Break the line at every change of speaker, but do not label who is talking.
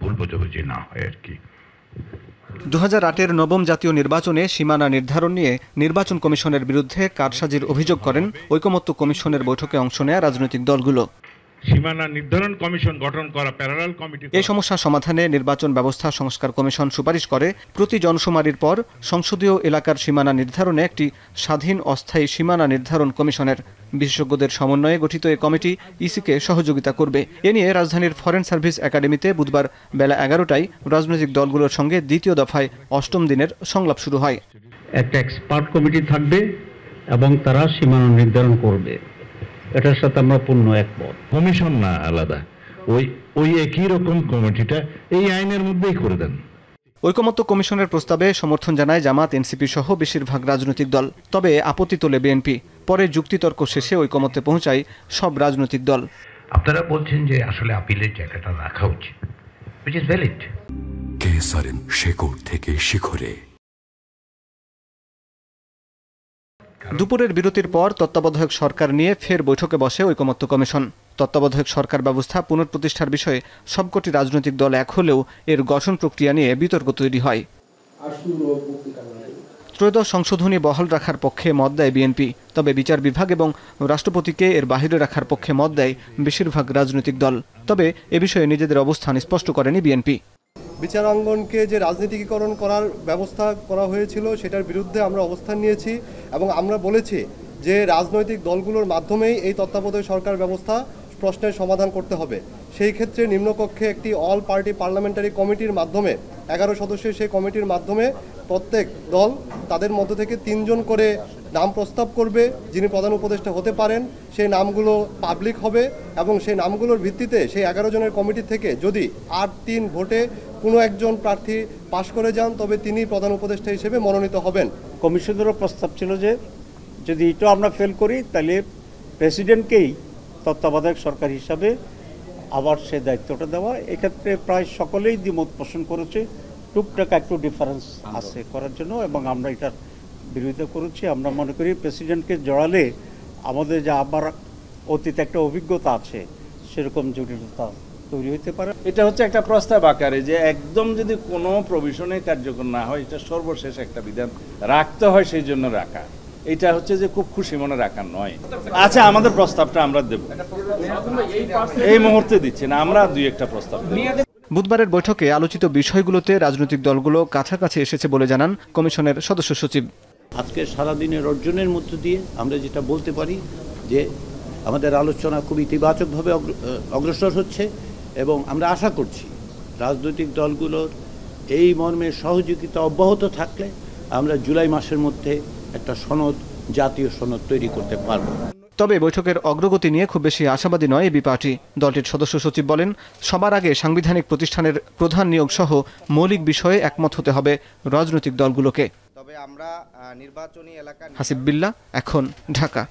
ভুল বোঝাবুঝি না হয় আর কি।
2008-এর নবম জাতীয় নির্বাচনে সীমানা নির্ধারণ নিয়ে নির্বাচন কমিশনের বিরুদ্ধে কারসাজির অভিযোগ করেন ঐকমত্য কমিশনের বৈঠকে অংশ নেয়া রাজনৈতিক দলগুলো।
সীমানা নির্ধারণ কমিশন গঠন করা, প্যারালাল কমিটি।
এই সমস্যা সমাধানে নির্বাচন ব্যবস্থা সংস্কার কমিশন সুপারিশ করে প্রতি জনশুমারির পর সংসদীয় এলাকার সীমানা নির্ধারণে একটি স্বাধীন অস্থায়ী সীমানা নির্ধারণ কমিশনের বিশেষজ্ঞদের সমন্বয়ে গঠিত এই কমিটি ইসিকে সহযোগিতা করবে। এ নিয়ে রাজধানীর ফরেন সার্ভিস একাডেমিতে বুধবার বেলা 11টায় রাজনৈতিক দলগুলোর সঙ্গে দ্বিতীয় দফায় 8ম দিনের সংলাপ শুরু হয়।
একটা এক্সপার্ট কমিটি থাকবে এবং তারা সীমানা নির্ধারণ করবে, এটার সাথে আমরা পূর্ণ একমত।
কমিশন না আলাদা, ওই একই রকম কমিটিটা এই আইনের মধ্যেই করে দেন।
ঐকমত্য কমিশনের প্রস্তাবে সমর্থন জানায় জামাত, এনসিপি সহ বেশিরভাগ রাজনৈতিক দল। তবে আপত্তি তোলে বিএনপি। পরে যুক্তিতর্ক শেষে ঐকমত্যে পৌঁছায় সব রাজনৈতিক দল।
আপনারা বলছেন যে আসলে আপিলের জায়গাটা রাখা উচিত, which is valid।
কেসারেন শেকড় থেকে শিখরে।
দুপুরের বিরতির পর তত্ত্বাবধায়ক সরকার নিয়ে ফের বৈঠকে বসে ঐকমত্য কমিশন। তত্ত্বাবধায়ক সরকার ব্যবস্থা পুনঃপ্রতিষ্ঠার বিষয়ে সবকটি রাজনৈতিক দল এক হলেও এর গঠন প্রক্রিয়া নিয়ে বিতর্ক তৈরি হয়। ত্রয়োদশ সংশোধনী বহাল রাখার পক্ষে মত দেয় বিএনপি, তবে বিচার বিভাগ এবং রাষ্ট্রপতিকে এর বাহিরে রাখার পক্ষে মত দেয় বেশিরভাগ রাজনৈতিক দল। তবে এ বিষয়ে নিজেদের অবস্থান স্পষ্ট করেনি বিএনপি।
বিচারাঙ্গনকে যে রাজনীতিকরণ করার ব্যবস্থা করা হয়েছিল সেটার বিরুদ্ধে আমরা অবস্থান নিয়েছি এবং আমরা বলেছি যে রাজনৈতিক দলগুলোর মাধ্যমেই এই তত্ত্বাবধায়ক সরকার ব্যবস্থা প্রশ্নের সমাধান করতে হবে। সেই ক্ষেত্রে নিম্নকক্ষে একটি অল পার্টি পার্লামেন্টারি কমিটির মাধ্যমে 11 সদস্যের সেই কমিটির মাধ্যমে প্রত্যেক দল তাদের মধ্য থেকে 3 জন করে নাম প্রস্তাব করবে যিনি প্রধান উপদেষ্টা হতে পারেন। সেই নামগুলো পাবলিক হবে এবং সেই নামগুলোর ভিত্তিতে সেই 11 জনের কমিটি থেকে যদি 8-3 ভোটে কোনো একজন প্রার্থী পাশ করে যান তবে তিনি প্রধান উপদেষ্টা হিসেবে মনোনীত হবেন।
কমিশনেরও প্রস্তাব ছিল যে যদি এটা আমরা ফেল করি তাহলে প্রেসিডেন্টকেই তত্ত্বাবধায়ক সরকার হিসাবে আবার সে দায়িত্বটা দেওয়া। এক্ষেত্রে প্রায় সকলেই দ্বিমত পোষণ করেছে। টুকটাক একটু ডিফারেন্স আছে করার জন্য এবং আমরা এটার বিরোধিতা করেছি। আমরা মনে করি প্রেসিডেন্টকে জড়ালে আমাদের যা আবার অতীতে একটা অভিজ্ঞতা আছে সেরকম জটিলতা তৈরি হতে পারে।
এটা হচ্ছে একটা প্রস্তাব আকারে যে একদম যদি কোনো প্রভিশনে কার্যকর না হয় এটা সর্বশেষ একটা বিধান রাখতে হয়, সেই জন্য রাখা। এটা হচ্ছে যে খুব খুশি মনে রাখা নয়। আচ্ছা, আমাদের প্রস্তাবটা আমরা দেব, এই মুহূর্তে দিচ্ছি না, আমরা 2-1টা প্রস্তাব দেব।
বুধবারের বৈঠকে আলোচিত বিষয়গুলোতে রাজনৈতিক দলগুলো কাছাকাছি এসেছে বলে জানান কমিশনের সদস্য সচিব।
আজকে সারাদিনের অর্জনের মধ্য দিয়ে আমরা যেটা বলতে পারি যে আমাদের আলোচনা খুব ইতিবাচকভাবে অগ্রসর হচ্ছে এবং আমরা আশা করছি রাজনৈতিক দলগুলোর এই মর্মে সহযোগিতা অব্যাহত থাকলে আমরা জুলাই মাসের মধ্যে একটা সনদ, জাতীয় সনদ তৈরি করতে পারব।
তবে বৈঠকের অগ্রগতি নিয়ে খুব বেশি আশাবাদী নয় এবি পার্টি। দলটির সদস্য সচিব বলেন, সবার আগে সাংবিধানিক প্রতিষ্ঠানের প্রধান নিয়োগ সহ মৌলিক বিষয়ে একমত হতে হবে রাজনৈতিক দলগুলোকে।
তবে আমরা নির্বাচনী এলাকা।
হাসিব বিল্লাহ, এখন, ঢাকা।